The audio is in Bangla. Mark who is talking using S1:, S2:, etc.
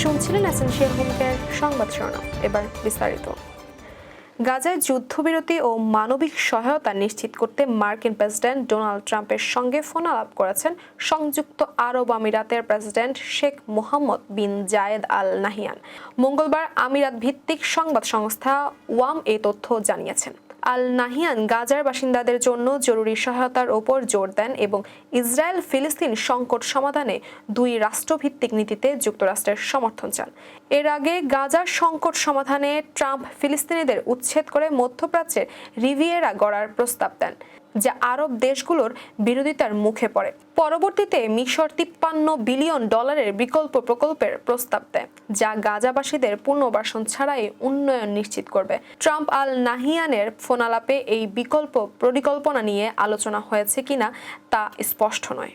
S1: শুনছিলেন এসেনশিয়াল হোমকেয়ার সংবাদ শিরোনাম। এবার বিস্তারিত। গাজায় যুদ্ধবিরতি ও মানবিক সহায়তা নিশ্চিত করতে মার্কিন প্রেসিডেন্ট ডোনাল্ড ট্রাম্পের সঙ্গে ফোন আলাপ করেছেন সংযুক্ত আরব আমিরাতের প্রেসিডেন্ট শেখ মোহাম্মদ বিন জায়েদ আল নাহিয়ান। মঙ্গলবার আমিরাত ভিত্তিক সংবাদ সংস্থা ওয়াম এই তথ্য জানিয়েছেন। আল নাহিয়ান গাজার বাসিন্দাদের জন্য জরুরি সহায়তার ওপর জোর দেন এবং ইসরায়েল ফিলিস্তিন সংকট সমাধানে দুই রাষ্ট্রভিত্তিক নীতিতে যুক্তরাষ্ট্রের সমর্থন চান। এর আগে গাজার সংকট সমাধানে ট্রাম্প ফিলিস্তিনিদের উচ্ছেদ করে মধ্যপ্রাচ্যের রিভিয়েরা গড়ার প্রস্তাব দেন, যা আরব দেশগুলোর বিরোধিতার মুখে পড়ে। পরবর্তীতে মিশর $53 বিলিয়ন বিকল্প প্রকল্পের প্রস্তাব দেয়, যা গাজাবাসীদের পুনর্বাসন ছাড়াই উন্নয়ন নিশ্চিত করবে। ট্রাম্প আল নাহিয়ানের ফোনালাপে এই বিকল্প পরিকল্পনা নিয়ে আলোচনা হয়েছে কিনা তা স্পষ্ট নয়।